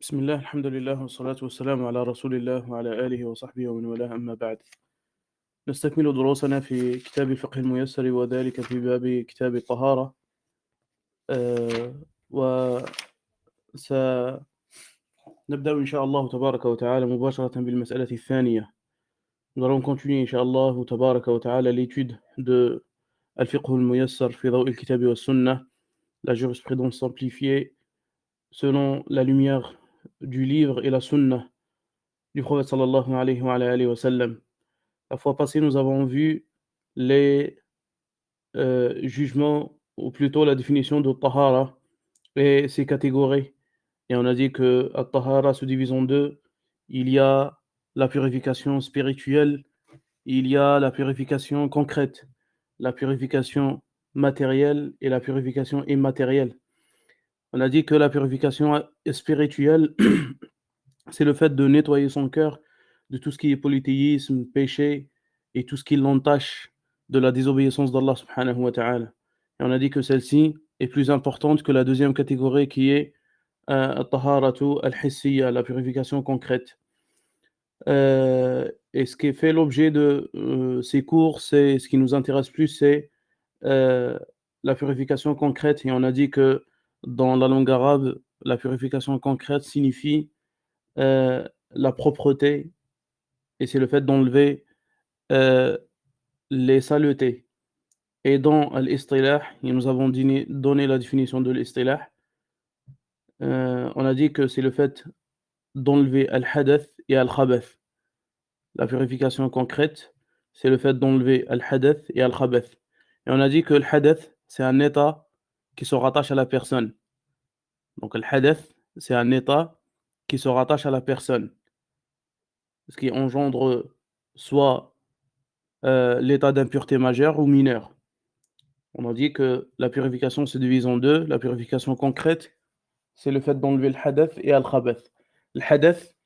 بسم الله الحمد لله والصلاة والسلام على رسول الله وعلى آله وصحبه ومن والاه أما بعد نستكمل دروسنا في كتاب الفقه الميسر وذلك في باب كتاب الطهارة وسنبدأ إن شاء الله تبارك وتعالى مباشرة بالمسألة الثانية. Nous allons continuer إن شاء الله تبارك وتعالى l'étude de الفقه الميسر في ضوء الكتاب والسنة, la jurisprudence simplifiée selon la lumière du livre et la sunna du prophète sallallahu alayhi wa sallam. La fois passée, nous avons vu les jugements, ou plutôt la définition de tahara et ses catégories. Et on a dit que la tahara se divise en deux. Il y a la purification spirituelle, il y a la purification concrète, la purification matérielle et la purification immatérielle. On a dit que la purification spirituelle, c'est le fait de nettoyer son cœur de tout ce qui est polythéisme, péché et tout ce qui l'entache de la désobéissance d'Allah subhanahu wa ta'ala. Et on a dit que celle-ci est plus importante que la deuxième catégorie qui est at-taharatu al-hissiyya, la purification concrète. Et ce qui fait l'objet de ces cours, c'est ce qui nous intéresse plus, c'est la purification concrète. Et on a dit que dans la langue arabe, la purification concrète signifie la propreté, et c'est le fait d'enlever les saletés. Et dans l'istilah, et nous avons donné la définition de l'istilah, on a dit que c'est le fait d'enlever al-hadath et al-khabath. La purification concrète, c'est le fait d'enlever al-hadath et al-khabath. Et on a dit que le hadath, c'est un état qui se rattache à la personne. Donc le hadath, c'est un état qui se rattache à la personne, ce qui engendre soit l'état d'impureté majeure ou mineure. On a dit que la purification se divise en deux. La purification concrète, c'est le fait d'enlever le hadath et al-khabath. Le hadath,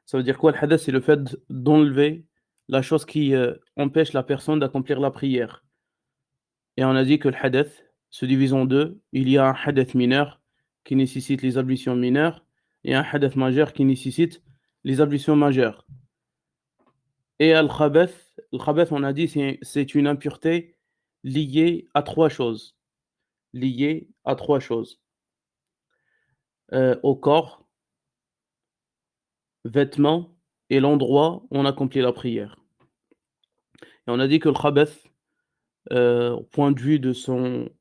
ça veut dire quoi? Le hadath, c'est le fait d'enlever la chose qui empêche la personne d'accomplir la prière. Et on a dit que le hadath se divise en deux. Il y a un hadath mineur qui nécessite les ablutions mineures et un hadath majeur qui nécessite les ablutions majeures. Et al-khabath, on a dit, c'est une impureté liée à trois choses. Liée à trois choses. Au corps, vêtements et l'endroit où on accomplit la prière. Et on a dit que le khabath, au point de vue de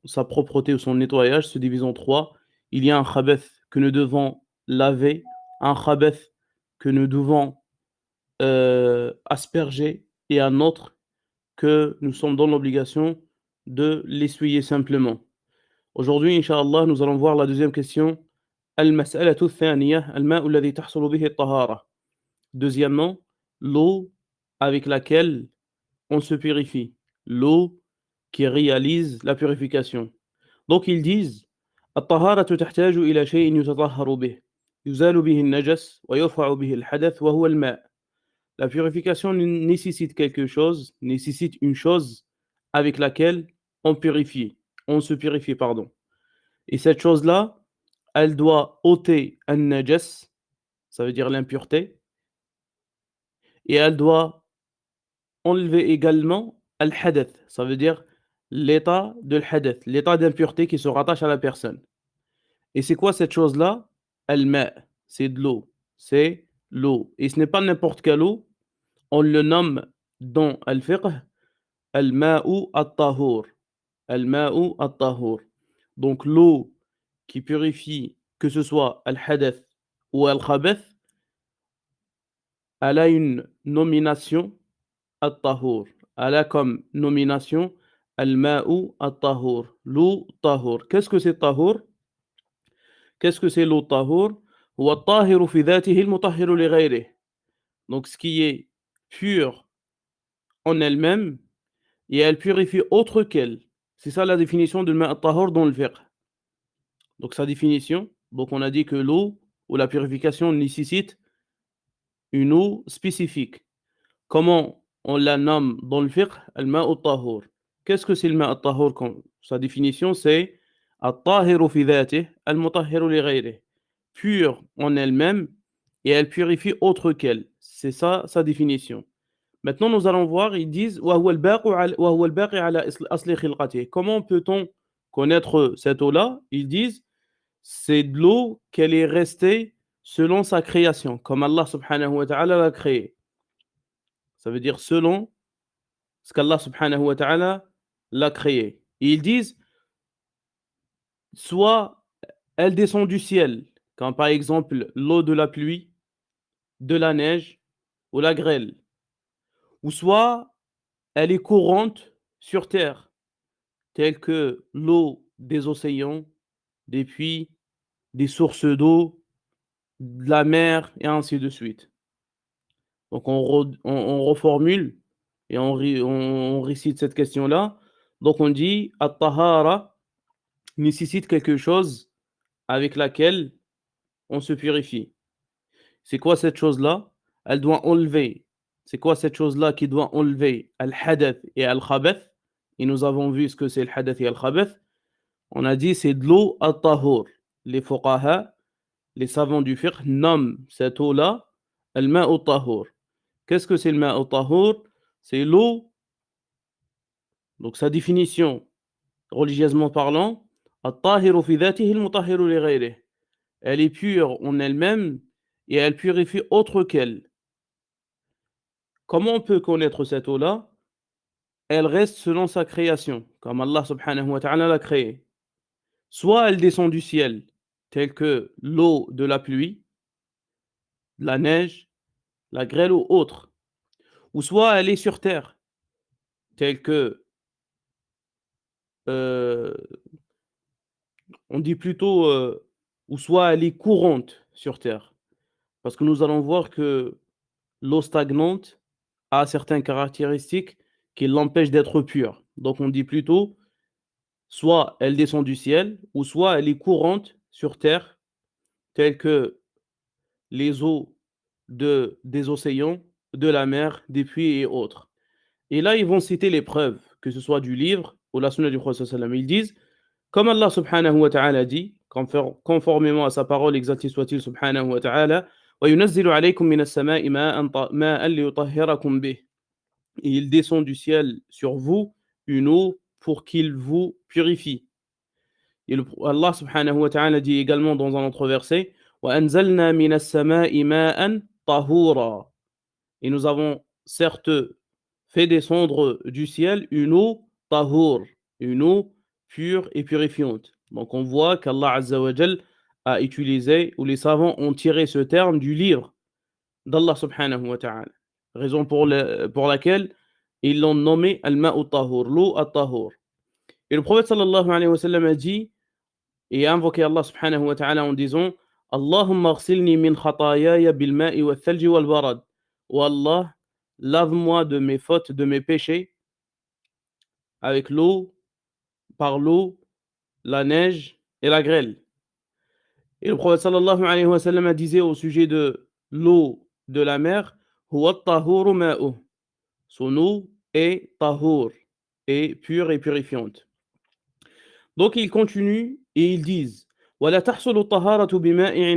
sa propreté ou son nettoyage, se divise en trois. Il y a un khabath que nous devons laver, un khabath que nous devons asperger et un autre que nous sommes dans l'obligation de l'essuyer simplement. Aujourd'hui, Inch'Allah, nous allons voir la deuxième question. Al-mas'alatu thaniya, al-ma'u alladhi tahsulu bihi at-tahara. Deuxièmement, l'eau avec laquelle on se purifie. L'eau qui réalise la purification. Donc ils disent الطهارة تحتاج إلى شيء يتطهر به يزال به النجس ويرفع به الحدث وهو الماء. La purification nécessite quelque chose, nécessite une chose avec laquelle on se purifie, pardon. Et cette chose-là, elle doit ôter un najas, ça veut dire l'impureté, et elle doit enlever également al-hadath, ça veut dire l'état de l'hadath, l'état d'impureté qui se rattache à la personne. Et c'est quoi cette chose-là? Al-ma', c'est de l'eau, c'est l'eau. Et ce n'est pas n'importe quelle eau, on le nomme dans al-fiqh al-ma'u at-tahur. Al-ma'u at-tahur. Donc l'eau qui purifie, que ce soit al-hadath ou al-khabath, elle a une nomination at-tahur. Elle a comme nomination al-ma'u at-tahur. L'eau tahur. Qu'est-ce que c'est tahur? Qu'est-ce que c'est l'eau tahur? هو الطاهر في ذاته المطهر لغيره. Donc ce qui est pur en elle-même et elle purifie autre qu'elle. C'est ça la définition de ma' at-tahur dans le fiqh. Donc sa définition, donc on a dit que l'eau ou la purification nécessite une eau spécifique. Comment on la nomme dans le fiqh? Al-ma'u tahur. Qu'est-ce que c'est le ma'u tahur? Sa définition c'est at-tahiru fi dhatihi al-mutahhiru li ghayrihi. pure en elle-même et elle purifie autre qu'elle. C'est ça sa définition. Maintenant, nous allons voir, ils disent وهو الباقي على أصل خلقته. Comment peut-on connaître cette eau-là? Ils disent c'est de l'eau qu'elle est restée selon sa création, comme Allah subhanahu wa ta'ala l'a créée. Ça veut dire selon ce qu'Allah subhanahu wa ta'ala l'a créé. Et ils disent soit elle descend du ciel, comme par exemple l'eau de la pluie, de la neige ou la grêle, ou soit elle est courante sur terre, telle que l'eau des océans, des puits, des sources d'eau, de la mer et ainsi de suite. Donc on reformule et on récite cette question-là. Donc on dit at-tahara nécessite quelque chose avec laquelle on se purifie. C'est quoi cette chose-là? Elle doit enlever. C'est quoi cette chose-là qui doit enlever al-hadath et al-khabath? Et nous avons vu ce que c'est le hadath et al-khabath. On a dit c'est de l'eau at-tahur. Les fuqaha, les savants du fiqh nomment cette eau-là al-ma'u tahur. Qu'est-ce que c'est le ma'u tahur? C'est l'eau, donc sa définition religieusement parlant, at-tahiru fi dhatihi al-mutahhiru li ghayrihi. Elle est pure en elle-même et elle purifie autre qu'elle. Comment on peut connaître cette eau-là? Elle reste selon sa création, comme Allah subhanahu wa ta'ala l'a créée. Soit elle descend du ciel, telle que l'eau de la pluie, la neige, la grêle ou autre. Ou soit elle est sur terre, telle que, euh, on dit plutôt, ou soit elle est courante sur terre. Parce que nous allons voir que l'eau stagnante a certaines caractéristiques qui l'empêchent d'être pure. Donc on dit plutôt, soit elle descend du ciel, ou soit elle est courante sur terre, telles que les eaux des océans, de la mer, des puits et autres. Et là, ils vont citer les preuves, que ce soit du livre ou la sunna du prophète sallallahu alayhi wa sallam. Ils disent, comme Allah subhanahu wa ta'ala dit, conformément à sa parole, exalté soit-il subhanahu wa ta'ala, وَيُنَزِّلُ عَلَيْكُم مِّنَ السَّمَاءِ مَاءً لِيُطَهِّرَكُم بِهِ. Et il descend du ciel sur vous une eau pour qu'il vous purifie. Et Allah subhanahu wa ta'ala dit également dans un autre verset وَأَنزَلْنَا مِنَ السَّمَاءِ مَاءً طَهُورًا. Et nous avons certes fait descendre du ciel une eau tahour, une eau pure et purifiante. Donc on voit qu'Allah Azza wa Jal a utilisé, ou les savants ont tiré ce terme du livre d'Allah subhanahu wa ta'ala. Raison pour laquelle ils l'ont nommé al-ma'u tahour, l'eau at-tahour. Et le prophète sallallahu alayhi wa sallam a dit et a invoqué Allah subhanahu wa ta'ala en disant Allahumma aghsilni min khatayaya bil ma'i wal thalji wal barad. Oh Allah, lave-moi de mes fautes, de mes péchés avec l'eau, par l'eau, la neige et la grêle. Et le prophète sallallahu alayhi wa sallam disait au sujet de l'eau de la mer huwa at-tahuru ma'uh. Son eau est tahour, est pure et purifiante. Donc ils continuent et ils disent ولا تحصل الطهارة بمائع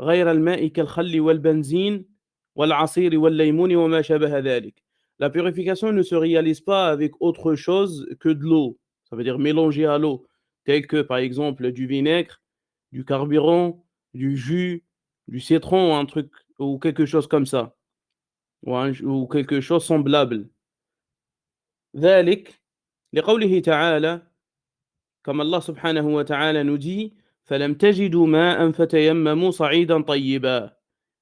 غير الماء كالخل والبنزين والعصير والليمون وما شابه ذلك. La purification ne se réalise pas avec autre chose que de l'eau. Ça veut dire mélangée à l'eau, tel que par exemple du vinaigre, du carburant, du jus, du citron, un truc ou quelque chose comme ça, ou quelque chose semblable. ذلك لقوله تعالى comme Allah subhanahu wa ta'ala nous dit فَلَمْ تَجِدُوا مَاءً فَتَيَمَّمُوا صَعِيدًا طَيِّبًا.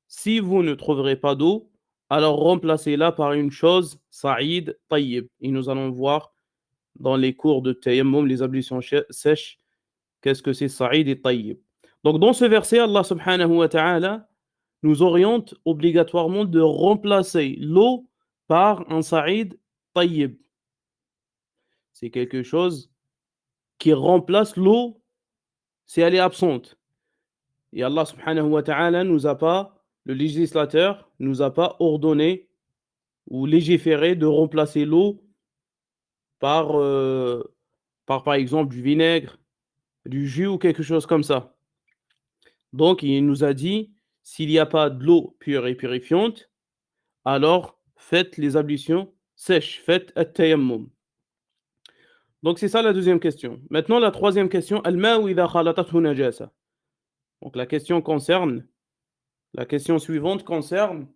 Si vous ne trouverez pas d'eau, alors remplacez-la par une chose sa'id tayyib. Et nous allons voir dans les cours de tayammum, les ablutions sèches, qu'est-ce que c'est sa'id et tayyib. Donc dans ce verset, Allah subhanahu wa ta'ala nous oriente obligatoirement de remplacer l'eau par un sa'id tayyib. C'est quelque chose qui remplace l'eau si elle est absente. Et Allah subhanahu wa ta'ala nous a pas, le législateur nous a pas ordonné ou légiféré de remplacer l'eau par, par exemple du vinaigre, du jus ou quelque chose comme ça. Donc, il nous a dit, s'il n'y a pas de l'eau pure et purifiante, alors faites les ablutions sèches, faites at-tayammum. Donc, c'est ça la deuxième question. Maintenant, la troisième question, al-ma'u idha khalatathu najasa. Donc, la question suivante concerne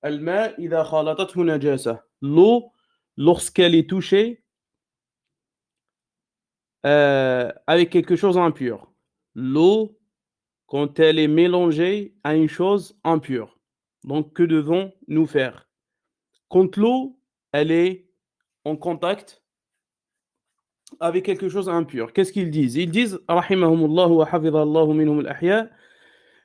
al-ma' idha khalatathu najasa. L'eau, lorsqu'elle est touchée avec quelque chose d'impur. L'eau, quand elle est mélangée à une chose impure. Donc, que devons-nous faire? Quand l'eau, elle est en contact avec quelque chose d'impur, qu'est-ce qu'ils disent? Ils disent, rahimahumullah wa hafidhallahu minhum al-ahya,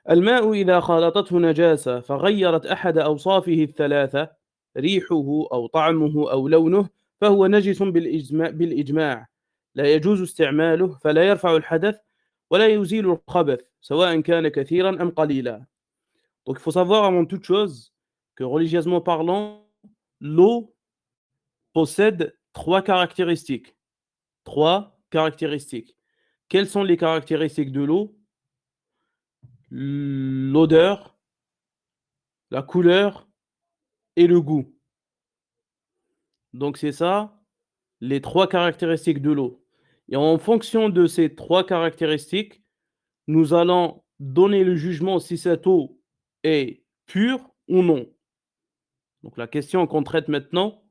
الماء إذا خالطته نجاسة فغيرت أحد أوصافه الثلاثة ريحه أو طعمه أو لونه فهو نجس بالإجماع لا يجوز استعماله فلا يرفع الحدث ولا يزيل الخبث سواء كان كثيرا أم قليلا. Donc il faut savoir avant toute chose que religieusement parlant, l'eau possède trois caractéristiques. Trois caractéristiques. Quelles sont les caractéristiques de l'eau? L'odeur, la couleur et le goût. Donc c'est ça, les trois caractéristiques de l'eau. Et en fonction de ces trois caractéristiques, nous allons donner le jugement si cette eau est pure ou non. Donc la question qu'on traite maintenant,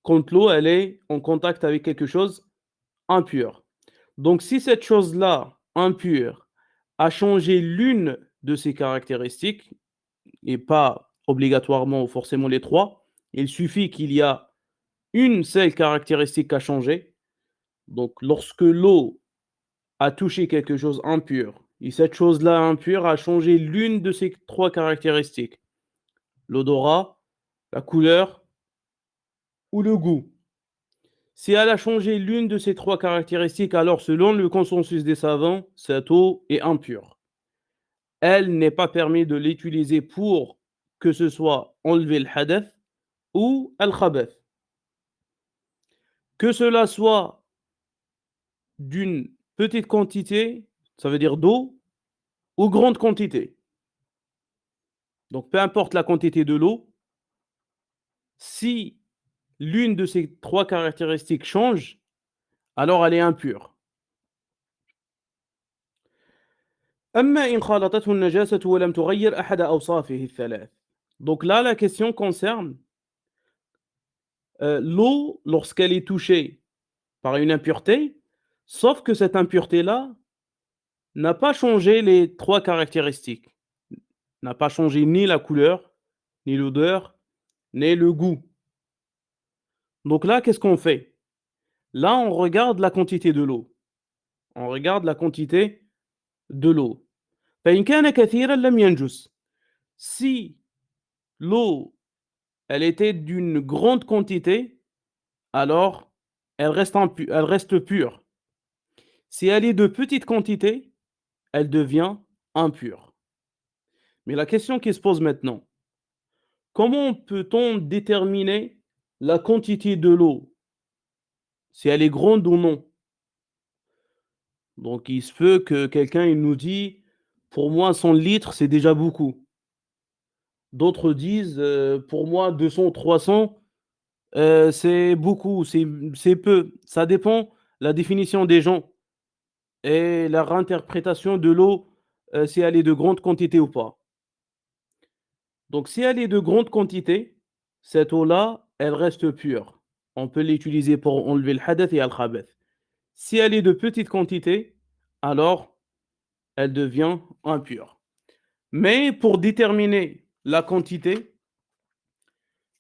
quand l'eau elle est en contact avec quelque chose impur. Donc si cette chose-là, impure, a changé l'une de ses caractéristiques, et pas obligatoirement ou forcément les trois, il suffit qu'il y a une seule caractéristique à changer. Donc lorsque l'eau a touché quelque chose impur, et cette chose-là impure a changé l'une de ces trois caractéristiques, l'odorat, la couleur ou le goût. Si elle a changé l'une de ces trois caractéristiques, alors selon le consensus des savants, cette eau est impure. Elle n'est pas permis de l'utiliser pour que ce soit enlever le hadath ou al-khabath. Que cela soit d'une petite quantité, ça veut dire d'eau, ou grande quantité. Donc peu importe la quantité de l'eau, si l'une de ces trois caractéristiques change, alors elle est impure. أما إن خالطته النجاسة ولم تغير أحد أوصافه الثلاث. Donc là, la question concerne l'eau lorsqu'elle est touchée par une impureté, sauf que cette impureté-là n'a pas changé les trois caractéristiques, n'a pas changé ni la couleur, ni l'odeur, ni le goût. Donc là, qu'est-ce qu'on fait? Là, on regarde la quantité de l'eau. On regarde la quantité de l'eau. فإن كان كثيرا لم ينجس. Si l'eau, elle était d'une grande quantité, alors elle reste pure. Si elle est de petite quantité, elle devient impure. Mais la question qui se pose maintenant, comment peut-on déterminer la quantité de l'eau? Si elle est grande ou non? Donc il se peut que quelqu'un il nous dit: «Pour moi 100 litres, c'est déjà beaucoup». D'autres disent: «Pour moi 200-300, c'est beaucoup, c'est peu». Ça dépend la définition des gens et leur interprétation de l'eau, si elle est de grande quantité ou pas. Donc si elle est de grande quantité, cette eau-là, elle reste pure. On peut l'utiliser pour enlever le hadath et al-khabath. Si elle est de petite quantité, alors elle devient impure. Mais pour déterminer la quantité,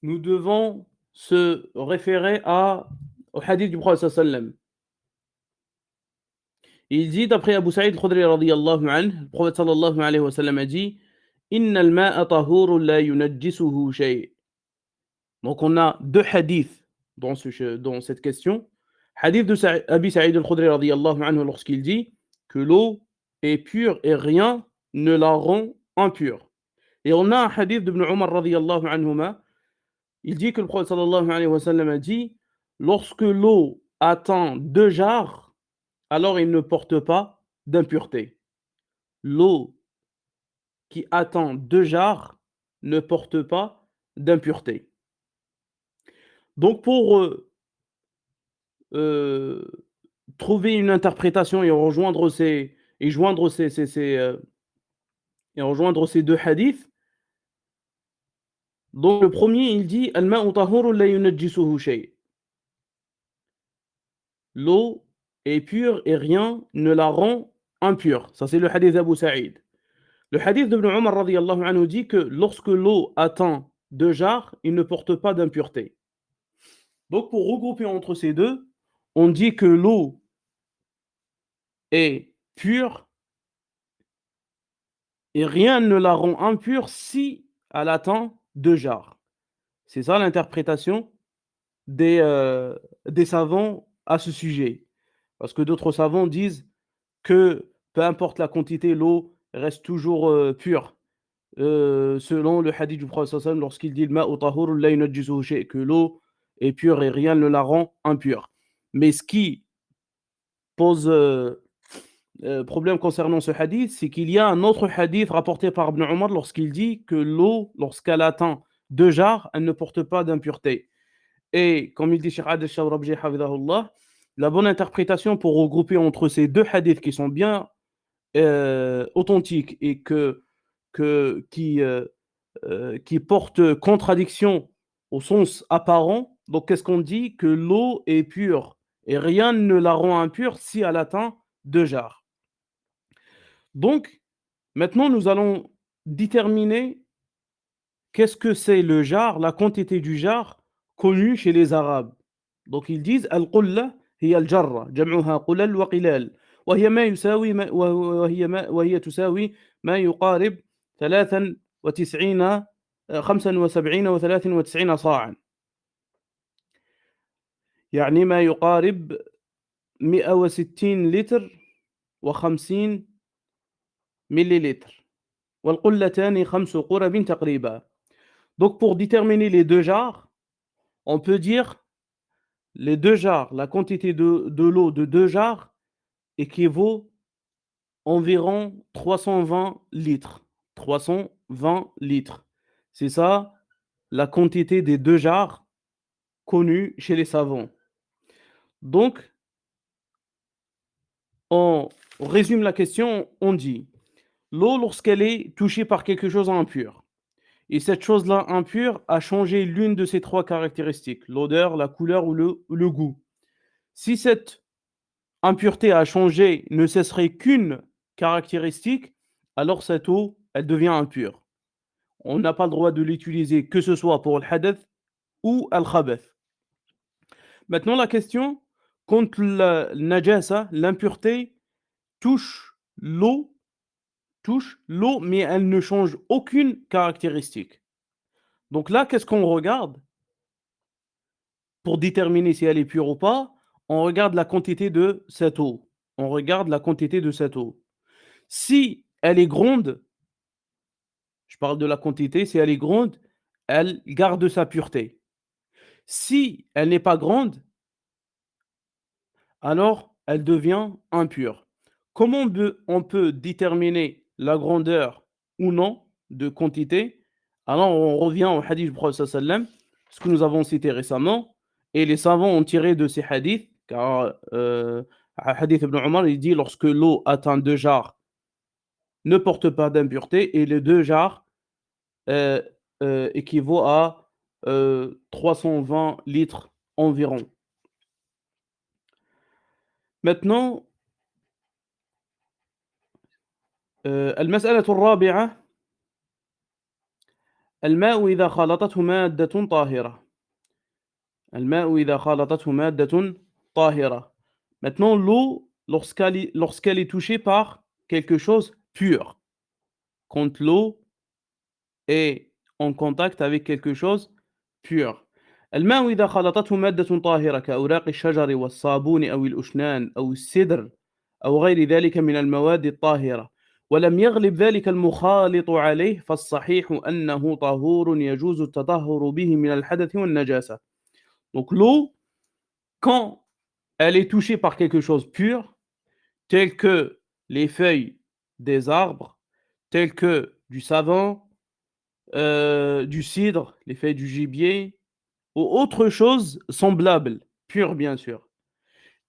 nous devons se référer au hadith du prophète sallam. Il dit d'après Abu Sa'id al-Khudri radiyallahu anhu, le prophète sallallahu alayhi wa sallam a dit: Inna al-ma'a tahurun la yunajjisuhu shay'. Donc on a deux hadiths dans cette question. Hadith de Abi Sa'id al-Khudri radiyallahu anhu lorsqu'il dit que l'eau est pure et rien ne la rend impure. Et on a un hadith d'Ibn Umar radiyallahu anhuma. Il dit que le prophète sallallahu alayhi wa sallam a dit: lorsque l'eau atteint 2 jarres, alors il ne porte pas d'impureté. L'eau qui atteint 2 jarres ne porte pas d'impureté. Donc pour, heu, trouver une interprétation et rejoindre ces et joindre et rejoindre ces 2 hadiths, donc le premier il dit: «Al-ma'u tahurun la yunajjisuhu shay». L'eau est pure et rien ne la rend impure. Ça c'est le hadith d'Abu Saïd. Le hadith d'Ibn Omar radiyallahu anhu dit que lorsque l'eau atteint 2 jarres, il ne porte pas d'impureté. Donc pour regrouper entre ces deux, on dit que l'eau est pure et rien ne la rend impure si elle atteint 2 jarres. C'est ça l'interprétation des savants à ce sujet. Parce que d'autres savants disent que peu importe la quantité, l'eau reste toujours, pure. Selon le hadith du prophète sallallahu alayhi wa sallam lorsqu'il dit: «Al-ma'u tahurun la yunajjisuhu shay», que l'eau est pure et rien ne la rend impure. Mais ce qui pose, problème concernant ce hadith, c'est qu'il y a un autre hadith rapporté par Ibn Omar lorsqu'il dit que l'eau, lorsqu'elle atteint 2 jarres, elle ne porte pas d'impureté. Et comme il dit Cheikh Adel Chawrabji hafidhahullah, la bonne interprétation pour regrouper entre ces 2 hadiths qui sont bien, authentiques et que qui portent contradiction au sens apparent. Donc qu'est-ce qu'on dit? Que l'eau est pure et rien ne la rend impure si elle atteint 2 jarres. Donc maintenant nous allons déterminer qu'est-ce que c'est le jar, la quantité du jar connue chez les Arabes. Donc ils disent: «Al-qulla hiya al-jarra, jam'uha qulal wa qilal, wa hiya ma yusawi ma wa hiya tusawi ma yuqarib 93 75 و93 صاعًا». يعني ما يقارب 160 لتر و50 مليلتر، والقلتان 5 قرب تقريبًا. Donc pour déterminer les 2 jars, on peut dire les 2 jars, la quantité de l'eau de 2 jars équivaut environ 320 litres. 320 litres. C'est ça la quantité des 2 jars connue chez les savants. Donc, on résume la question, on dit l'eau lorsqu'elle est touchée par quelque chose d'impur et cette chose-là impure a changé l'une de ces 3 caractéristiques, l'odeur, la couleur ou le goût. Si cette impureté a changé ne cesserait qu'une caractéristique, alors cette eau, elle devient impure. On n'a pas le droit de l'utiliser que ce soit pour le hadath ou al-khabath. Maintenant la question, quand la najasa, l'impureté touche l'eau, mais elle ne change aucune caractéristique. Donc là, qu'est-ce qu'on regarde? Pour déterminer si elle est pure ou pas, on regarde la quantité de cette eau. On regarde la quantité de cette eau. Si elle est gronde, je parle de la quantité, si elle est gronde, elle garde sa pureté. Si elle n'est pas grande, alors elle devient impure. Comment on peut déterminer la grandeur ou non de quantité? Alors on revient au hadith du prophète sallallahu alayhi wa sallam, ce que nous avons cité récemment, et les savants ont tiré de ces hadiths, car hadith Ibn Omar, il dit lorsque l'eau atteint 2 jarres, ne porte pas d'impureté, et les 2 jarres euh, équivaut à 320 litres environ. Maintenant, المسألة الرابعة الماء إذا خالطته مادة طاهرة. الماء إذا خالطته مادة طاهرة. Maintenant, l'eau, lorsqu'elle est touchée par quelque chose pur, quand l'eau est en contact avec quelque chose pur. الماء إذا خلطته مادة طاهرة كأوراق الشجر والصابون أو الأشنان أو السدر أو غير ذلك من المواد الطاهرة ولم يغلب ذلك المخالط عليه فالصحيح أنه طهور يجوز التطهر به من الحدث والنجاسة. Donc l'eau, quand elle est touchée par quelque chose pur, tel que les feuilles des arbres, tel que du savon, du cidre, les feuilles du gibier ou autre chose semblable, pure bien sûr,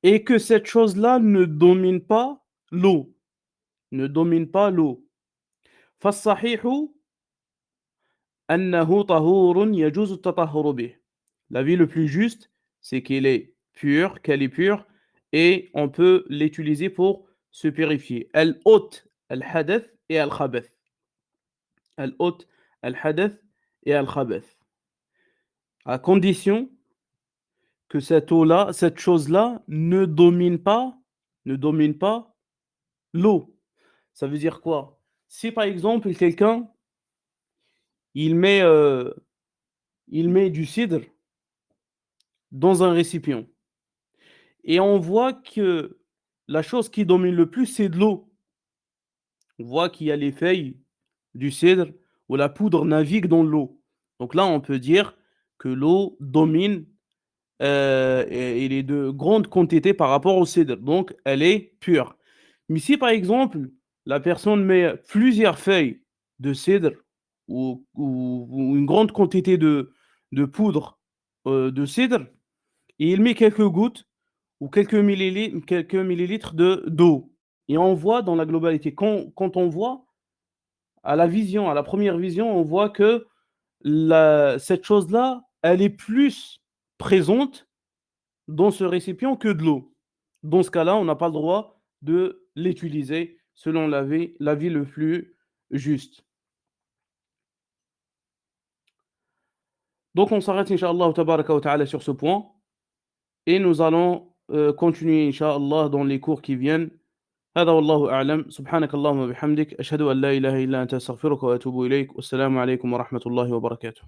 et que cette chose-là ne domine pas l'eau, ne domine pas l'eau. فالصحيح أنه طهور يجوز التطهر به. L'avis le plus juste, c'est qu'elle est pure, qu'elle est pure et on peut l'utiliser pour se purifier. Elle ôte al-hadath et al-khabath. Elle ôte al-hadath et al-khabath. À condition que cette eau-là, cette chose-là ne domine pas l'eau. Ça veut dire quoi? Si par exemple quelqu'un, il met, heu, il met du cidre dans un récipient et on voit que la chose qui domine le plus, c'est de l'eau. On voit qu'il y a les feuilles du cidre ou la poudre navigue dans l'eau. Donc là, on peut dire que l'eau domine, et elle est de grande quantité par rapport au cidre, donc elle est pure. Mais si par exemple, la personne met plusieurs feuilles de cidre ou une grande quantité de poudre, de cidre et il met quelques gouttes ou quelques millilitres de d'eau et on voit dans la globalité quand on voit à la vision, à la première vision, on voit que la cette chose-là, elle est plus présente dans ce récipient que de l'eau. Dans ce cas-là, on n'a pas le droit de l'utiliser selon l'avis le plus juste. Donc on s'arrête inch'Allah tabaraka wa ta'ala sur ce point et nous allons, continuer inch'Allah dans les cours qui viennent. هذا والله أعلم سبحانك اللهم وبحمدك أشهد أن لا إله إلا أنت أستغفرك وأتوب إليك والسلام عليكم ورحمة الله وبركاته.